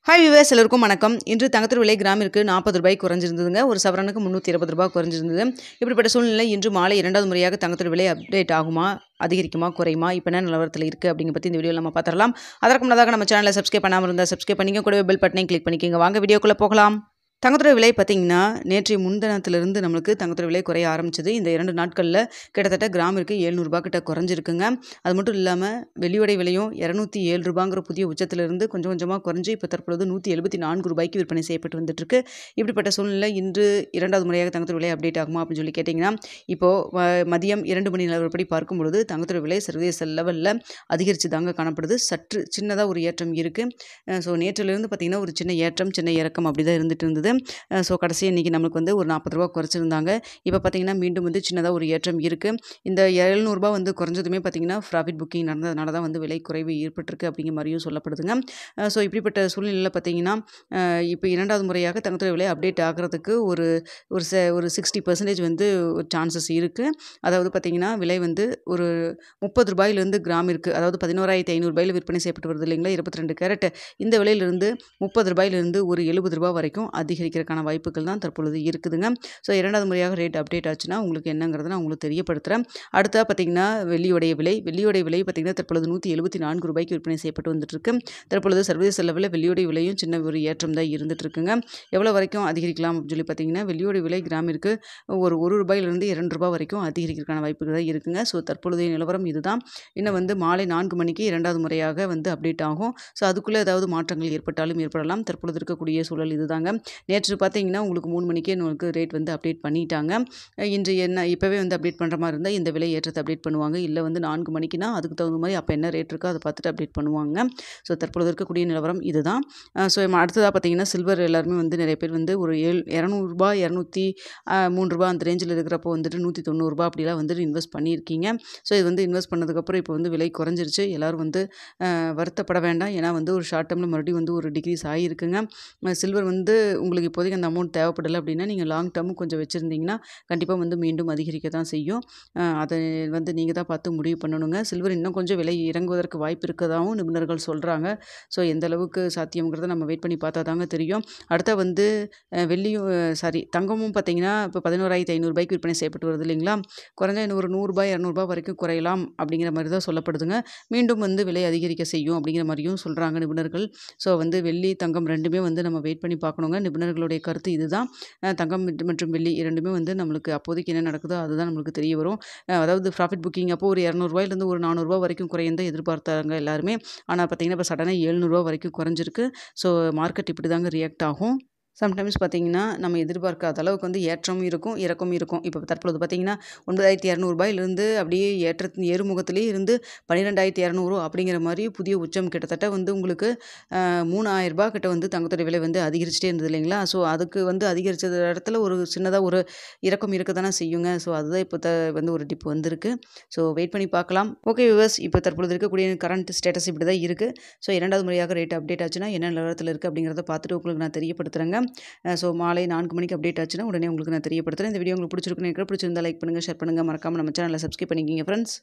Hi viewers எல்லாருக்கும் வணக்கம். இன்று தங்கத்தின் விலை கிராமிற்கு ₹40 குறைஞ்சிருந்ததுங்க. ஒரு சவரனுக்கு ₹320 குறைஞ்சிருந்தது. இப்படிப்பட்ட சூழ்நிலை இன்று மாலை 2வது முறையாக தங்கத்தின் விலை அப்டேட் ஆகுமா, அதிகரிக்குமா, குறையுமா, இப்போ என்ன நிலவரத்தில் இருக்குது அப்படிங்க பற்றி இந்த வீடியோவில் நம்ம பார்த்துடலாம். அதற்கு முன்னதாக நம்ம சேனலை சப்ஸ்கிரைப் பண்ணாமல் இருந்தால் சப்ஸ்கிரைப் பண்ணிங்க, கூடவே பெல் பட்டனையும் கிளிக் பண்ணிக்கோங்க. வாங்க வீடியோக்குள்ளே போகலாம். தங்கத்தோட விலை பார்த்திங்கன்னா நேற்றைய முன்தினத்திலிருந்து நம்மளுக்கு தங்கத்தோட விலை குறைய ஆரம்பிச்சது. இந்த 2 நாட்களில் கிட்டத்தட்ட கிராமிற்கு ₹700 கிட்ட குறைஞ்சிருக்குங்க. அது மட்டும் இல்லாமல் வெள்ளியோடை விலையும் ₹207ங்கிற புதிய உச்சத்திலிருந்து கொஞ்சம் கொஞ்சமாக குறைஞ்சி இப்போ தற்பொழுது ₹174 விற்பனை செய்யப்பட்டு வந்துட்டுருக்கு. இப்படிப்பட்ட சூழ்நிலை இன்று 2வது முறையாக தங்கத்தோட விலை அப்டேட் ஆகுமா அப்படின்னு சொல்லி கேட்டிங்கன்னா, இப்போது மதியம் 2 மணி நிலவரப்படி பார்க்கும்பொழுது தங்கத்தோட விலை சர்வதேச லெவலில் அதிகரித்து தாங்க காணப்படுது. சற்று சின்னதாக ஒரு ஏற்றம் இருக்குது. ஸோ நேற்றிலிருந்து பார்த்திங்கன்னா ஒரு சின்ன ஏற்றம், சின்ன இறக்கம் அப்படி தான் இருந்துட்டு இருந்தது. ஸோ கடைசி இன்றைக்கி நம்மளுக்கு வந்து ஒரு ₹40 குறைச்சிருந்தாங்க. இப்போ பார்த்திங்கன்னா மீண்டும் வந்து சின்னதாக ஒரு ஏற்றம் இருக்குது. இந்த ₹700 வந்து குறைஞ்சதுமே பார்த்திங்கன்னா ப்ராஃபிட் புக்கிங் நடந்ததுனால தான் வந்து விலை குறைவு ஏற்பட்டிருக்கு அப்படிங்கிற மாதிரியும் சொல்லப்படுதுங்க. ஸோ இப்படிப்பட்ட சூழ்நிலையில் பார்த்திங்கன்னா இப்போ 2வது முறையாக தங்கத்தோட விலை அப்டேட் ஆகிறதுக்கு ஒரு ஒரு 60% வந்து ஒரு சான்சஸ் இருக்குது. அதாவது பார்த்திங்கன்னா விலை வந்து ஒரு ₹30 கிராமிற்கு, அதாவது ₹11,500 விற்பனை செய்யப்பட்டு வருது இல்லைங்களா, 22 கேரட். இந்த விலையிலிருந்து ₹30 ஒரு ₹70 வரைக்கும் அதிகரிக்கிறதுக்கான வாய்ப்புகள் தான் தற்பொழுது இருக்குதுங்க. ஸோ 2வது முறையாக ரேட் அப்டேட் ஆச்சுன்னா உங்களுக்கு என்னங்கிறத நான் உங்களுக்கு தெரியப்படுத்துகிறேன். அடுத்தா பார்த்திங்கன்னா வெள்ளியோடைய விலை பார்த்திங்கன்னா தற்பொழுது ₹174 விற்பனை செய்யப்பட்டு வந்துட்டுருக்கு. தற்பொழுது சர்வதேச லெவலில் வெள்ளியோடைய விலையும் சின்ன ஒரு ஏற்றம் தான் இருந்துகிட்ருக்குங்க. எவ்வளோ வரைக்கும் அதிகரிக்கலாம் அப்படின்னு சொல்லி பார்த்திங்கன்னா, வெள்ளியோடைய விலை கிராமிற்கு ஒரு ₹1 ₹2 வரைக்கும் அதிகரிக்கிறதுக்கான வாய்ப்புகள் தான் இருக்குங்க. ஸோ தற்பொழுதைய நிலவரம் இதுதான். இன்னும் வந்து மாலை 4 மணிக்கு 2வது முறையாக வந்து அப்டேட் ஆகும். ஸோ அதுக்குள்ளே ஏதாவது மாற்றங்கள் ஏற்பட்டாலும் ஏற்படலாம். தற்பொழுது இருக்கக்கூடிய சூழல் இதுதாங்க. நேற்று பார்த்தீங்கன்னா உங்களுக்கு 3 மணிக்கே உங்களுக்கு ரேட் வந்து அப்டேட் பண்ணிட்டாங்க. இன்று என்ன இப்போவே வந்து அப்டேட் பண்ணுற மாதிரி இருந்தால் இந்த விலை ஏற்றத்தை அப்டேட் பண்ணுவாங்க. இல்லை வந்து 4 மணிக்குனா அதுக்கு தகுந்த மாதிரி அப்போ என்ன ரேட் இருக்கோ அதை பார்த்துட்டு அப்டேட் பண்ணுவாங்க. ஸோ தற்பொழுது இருக்கக்கூடிய நிலவரம் இதுதான். ஸோ அடுத்ததாக பார்த்தீங்கன்னா சில்வர் எல்லாருமே வந்து நிறைய பேர் வந்து ஒரு ₹200 ₹203 அந்த ரேஞ்சில் இருக்கிறப்போ வந்துட்டு ₹190 அப்படிலாம் வந்துட்டு இன்வெஸ்ட் பண்ணியிருக்கீங்க. ஸோ இது வந்து இன்வெஸ்ட் பண்ணதுக்கப்புறம் இப்போ வந்து விலை குறைஞ்சிருச்சு. எல்லோரும் வந்து வருத்தப்பட வேண்டாம். ஏன்னா வந்து ஒரு ஷார்ட் டேர்மில் மறுபடியும் வந்து ஒரு டிக்ரீஸ் ஆகியிருக்குங்க. சில்வர் வந்து உங்களுக்கு இப்போதைக்கு அந்த அமௌண்ட் தேவைப்படலை அப்படின்னா நீங்கள் லாங் டேர்மும் கொஞ்சம் வச்சுருந்தீங்கன்னா கண்டிப்பாக வந்து மீண்டும் அதிகரிக்க தான் செய்யும். அதை வந்து நீங்கள் தான் பார்த்து முடிவு பண்ணணுங்க. சில்வர் இன்னும் கொஞ்சம் விலை இறங்குவதற்கு வாய்ப்பு இருக்கதாகவும் நிபுணர்கள் சொல்கிறாங்க. ஸோ எந்த அளவுக்கு சாத்தியங்கிறத நம்ம வெயிட் பண்ணி பார்த்தா தாங்க தெரியும். அடுத்த வந்து வெள்ளியும் தங்கமும் பார்த்திங்கன்னா இப்போ ₹11,500 விற்பனை செய்யப்பட்டு வருது இல்லைங்களா. குறைஞ்ச இன்னும் ஒரு ₹100 ₹200 வரைக்கும் குறையலாம் அப்படிங்கிற மாதிரி தான் சொல்லப்படுதுங்க. மீண்டும் வந்து விலை அதிகரிக்க செய்யும் அப்படிங்கிற மாதிரியும் சொல்கிறாங்க நிபுணர்கள். ஸோ வந்து வெள்ளி, தங்கம் ரெண்டுமே வந்து நம்ம வெயிட் பண்ணி பார்க்கணுங்க. நிபுணர்களுடைய கருத்து இதுதான். தங்கம் மற்றும் வெள்ளி இரண்டுமே வந்து நம்மளுக்கு அப்போதைக்கு என்ன நடக்குதோ அதுதான் நம்மளுக்கு தெரிய வரும். அதாவது ப்ராஃபிட் புக்கிங் அப்போ ஒரு ₹200 ஒரு ₹400 வரைக்கும் குறையும் தான் எதிர்பார்த்தாங்க எல்லாருமே. ஆனால் பார்த்தீங்கன்னா இப்போ சடனாக ₹700 வரைக்கும் குறைஞ்சிருக்கு. ஸோ மார்க்கெட் இப்படி தாங்க ரியாக்ட் ஆகும். சம்டைம்ஸ் பார்த்திங்கன்னா நம்ம எதிர்பார்க்காத அளவுக்கு வந்து ஏற்றமும் இருக்கும், இறக்கமும் இருக்கும். இப்போ தற்பொழுது பார்த்திங்கன்னா ₹9,200 அப்படியே ஏறுமுகத்திலேயே இருந்து 12,200 அப்படிங்கிற மாதிரி புதிய உச்சம் கிட்டத்தட்ட வந்து உங்களுக்கு ₹3,000 கிட்ட வந்து தங்கத்தோட விலை வந்து அதிகரிச்சிட்டே இருந்தது இல்லைங்களா. ஸோ அதுக்கு வந்து அதிகரிச்ச இடத்துல ஒரு சின்னதாக ஒரு இறக்கம் இருக்க தானே செய்யுங்க. ஸோ அதுதான் இப்போ வந்து ஒரு டிப் வந்திருக்கு. ஸோ வெயிட் பண்ணி பார்க்கலாம். ஓகே வியூவர்ஸ், இப்போ தற்பொழுது இருக்கக்கூடிய கரண்ட் ஸ்டேட்டஸ் இப்படி தான் இருக்குது. ஸோ 2வது முறையாக ரேட் அப்டேட் ஆச்சுன்னா என்ன நிலவரத்தில் இருக்குது அப்படிங்கிறத பார்த்துட்டு உங்களுக்கு நான் தெரியப்படுத்துகிறேங்க. ஸோ மாலை 4 மணிக்கு அப்டேட் ஆச்சுன்னா உடனே உங்களுக்கு நான் தெரியப்படுத்துகிறேன். இந்த வீடியோ உங்களுக்கு பிடிச்சிருக்குன்னு நினைக்கிறேன். பிடிச்சிருந்தா லைக் பண்ணுங்கள், ஷேர் பண்ணுங்கள். மறக்காமல் நம்ம சேனலை சப்ஸ்கிரைப் பண்ணிக்கிங்க ஃப்ரெண்ட்ஸ்.